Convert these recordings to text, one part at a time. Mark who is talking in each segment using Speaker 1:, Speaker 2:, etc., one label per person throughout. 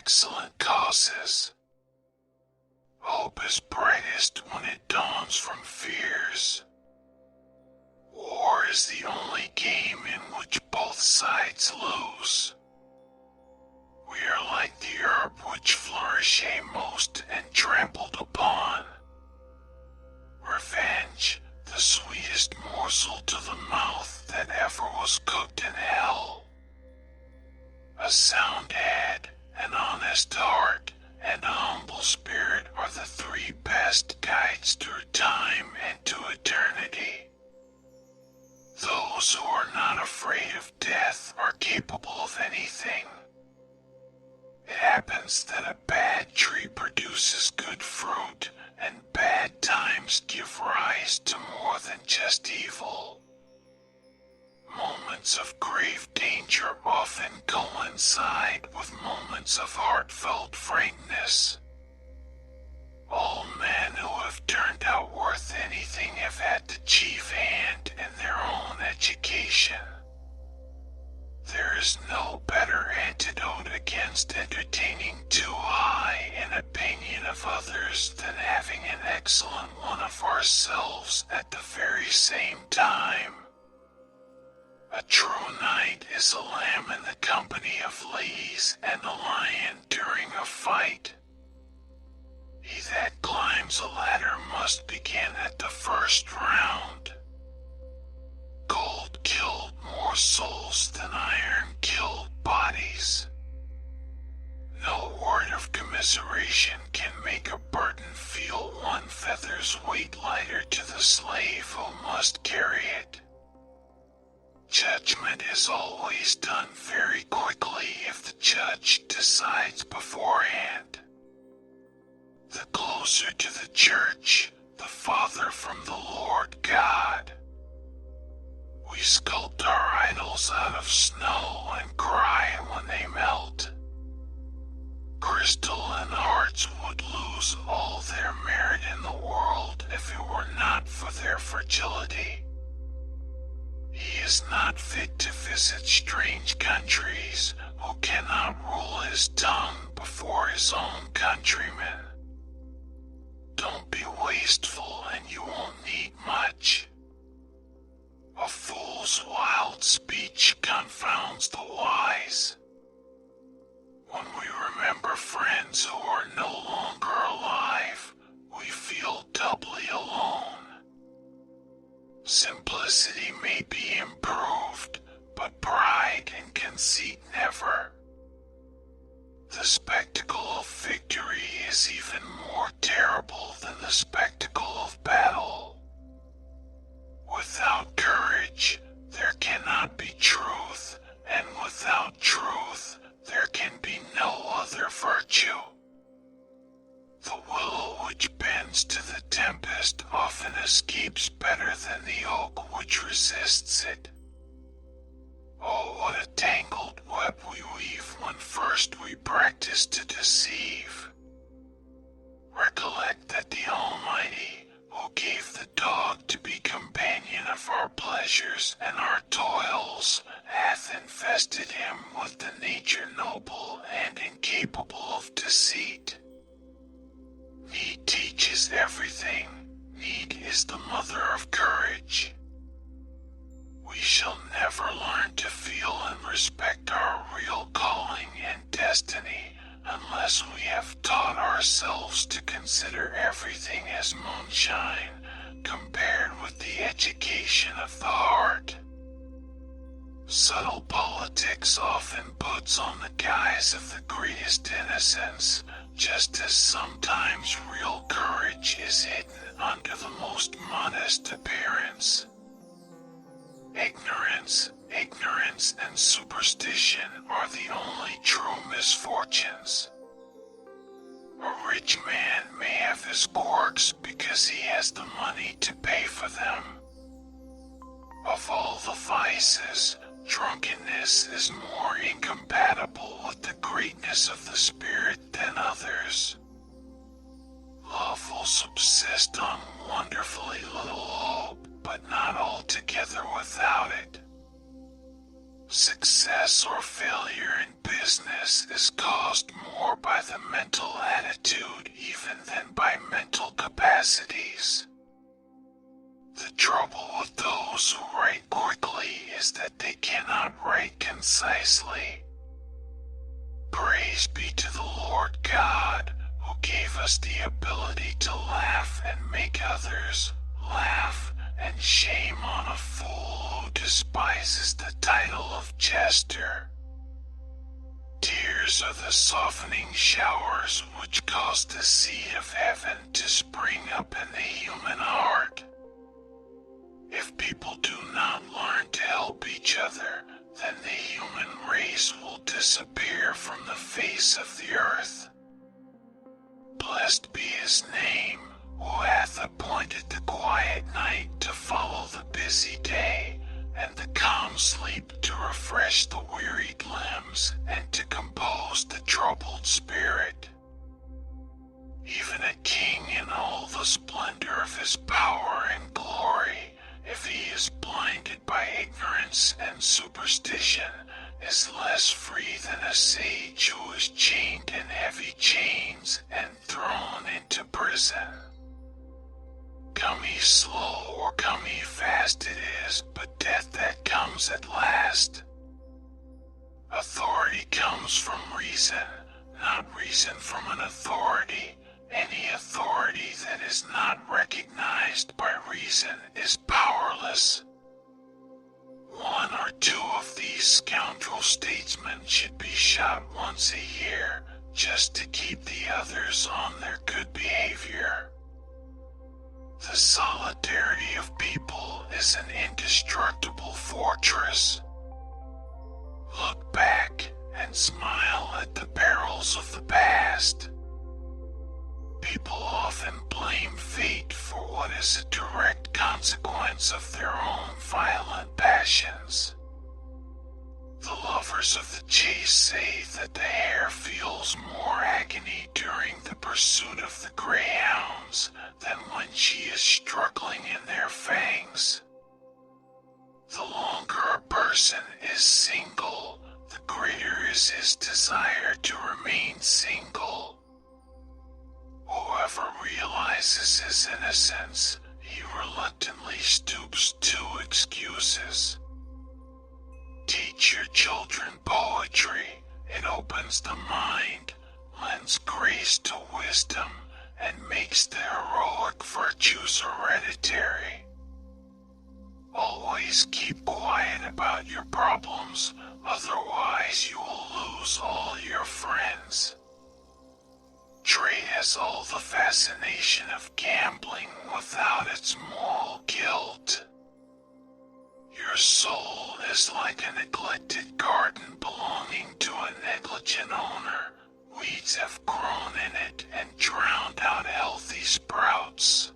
Speaker 1: excellent causes. Hope is brightest when it dawns from fears. War is the only game in which both sides lose. We are like the herb which flourish most and trampled upon. Revenge, the sweetest morsel to the mouth that ever was cooked in hell. A sound head, an honest heart, and a humble spirit are the three best guides through time and to eternity. Those who are not afraid of death are capable of anything. It happens that a bad tree produces good fruit, and bad times give rise to more than just evil. Moments of grave danger often coincide with moments of heartfelt frankness. All men who have turned out worth anything have had the chief hand in their own education. There is no better antidote against entertaining too high an opinion of others than having an excellent one of ourselves at the very same time. A true knight is a lamb in the company of ladies and a lion during a fight. He that climbs a ladder must begin at the first round. Gold killed more souls than iron killed bodies. No word of commiseration can make a burden feel one feather's weight lighter to the slave who must carry it. Judgment is always done very quickly if the judge decides beforehand. The closer to the church, the farther from the Lord God. We sculpt our idols out of snow and cry when they melt. Crystal and hearts would lose all their merit in the world if it were not for their fragility. He is not fit to visit strange countries who cannot rule his tongue before his own countrymen. Don't be wasteful and you won't need much. A fool's wild speech confounds the wise. When we remember friends who are no longer alive, we feel doubly alone. Simplicity may be improved, but pride and conceit never. The spectacle of victory is even more terrible than the spectacle of battle. Without courage, there cannot be truth, and without truth, there can be no other virtue. The willow which bends to the tempest often escapes better than the oak which resists it. Oh, what a tangled web we weave when first we practice to deceive. Recollect that the Almighty, who gave the dog to be companion of our pleasures and our toils, hath invested him with the nature noble and incapable of deceit. Need teaches everything. Need is the mother of courage. We shall never learn to feel and respect our real calling and destiny unless we have taught ourselves to consider everything as moonshine compared with the education of the heart. Subtle politics often puts on the guise of the greatest innocence, just as sometimes real courage is hidden under the most modest appearance. Ignorance, and superstition are the only true misfortunes. A rich man may have his quirks because he has the money to pay for them. Of all the vices, drunkenness is more incompatible with the greatness of the spirit than others. Love will subsist on wonderfully little hope, but not altogether without it. Success or failure in business is caused more by the mental attitude even than by mental capacities. The trouble with those who write quickly is that they cannot write concisely. Praise be to the Lord God, who gave us the ability to laugh and make others laugh, and shame on a fool who despises the title of jester. Tears are the softening showers which cause the seed of heaven to spring up in the human heart. If people do not learn to help each other, then the human race will disappear from the face of the earth. Blessed be his name, who hath appointed the quiet night to follow the busy day, and the calm sleep to refresh the wearied limbs and to compose the troubled spirit. Even a king in all the splendor of his power and glory, if he is blinded by ignorance and superstition, is less free than a sage who is chained in heavy chains and thrown into prison. Come ye slow or come ye fast it is, but death that comes at last. Authority comes from reason, not reason from an authority. Any authority that is not recognized by reason is powerless. One or two of these scoundrel statesmen should be shot once a year, just to keep the others on their good behavior. The solidarity of people is an indestructible fortress. Look back and smile at the perils of the past. People often blame fate for what is a direct consequence of their own violent passions. The lovers of the chase say that the hare feels more agony during the pursuit of the greyhounds than when she is struggling in their fangs. The longer a person is single, the greater is his desire to remain single. Whoever realizes his innocence, he reluctantly stoops to excuses. Teach your children poetry. It opens the mind, lends grace to wisdom, and makes the heroic virtues hereditary. Always keep quiet about your problems, otherwise you will lose all your friends. Trade has all the fascination of gambling without its moral guilt. Your soul is like a neglected garden belonging to a negligent owner. Weeds have grown in it and drowned out healthy sprouts.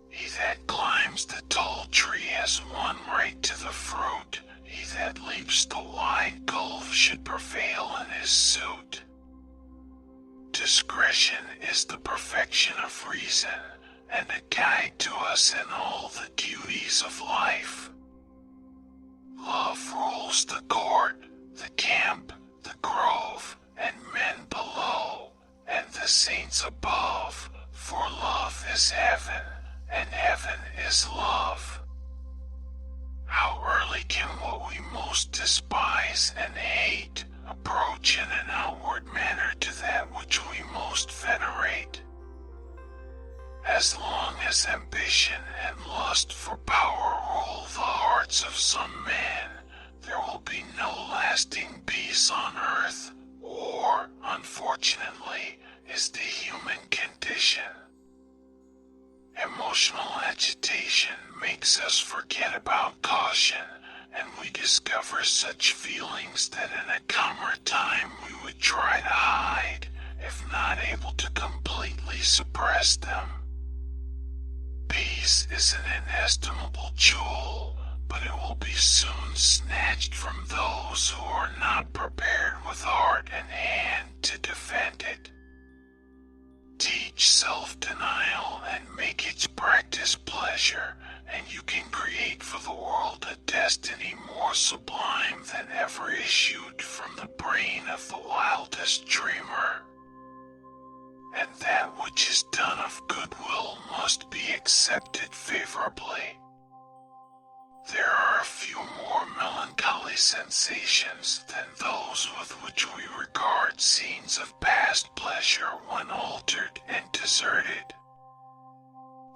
Speaker 1: He that climbs the tall tree has one right to the fruit. He that leaps the wide gulf should prevail in his suit. Discretion is the perfection of reason, and a guide to us in all the duties of life. Love rules the court, the camp, the grove, and men below, and the saints above, for love is heaven, and heaven is love. How early can what we most despise and hate approach in an outward manner to that which we most venerate? As long as ambition and lust for power rule the hearts of some men, there will be no lasting peace on earth, or, unfortunately, is the human condition. Emotional agitation makes us forget about caution, and we discover such feelings that in a calmer time we would try to hide, if not able to completely suppress them. Peace is an inestimable jewel, but it will be soon snatched from those who are not prepared with heart and hand to defend it. Teach self-denial and make its practice pleasure, and you can create for the world a destiny more sublime than ever issued from the brain of the wildest dreamer. And that which is done of goodwill must be accepted favorably. There are a few more melancholy sensations than those with which we regard scenes of past pleasure when altered and deserted.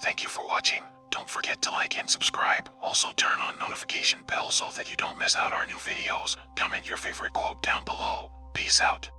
Speaker 1: Thank you for watching. Don't forget to like and subscribe. Also turn on notification bell so that you don't miss out our new videos. Comment your favorite quote down below. Peace out.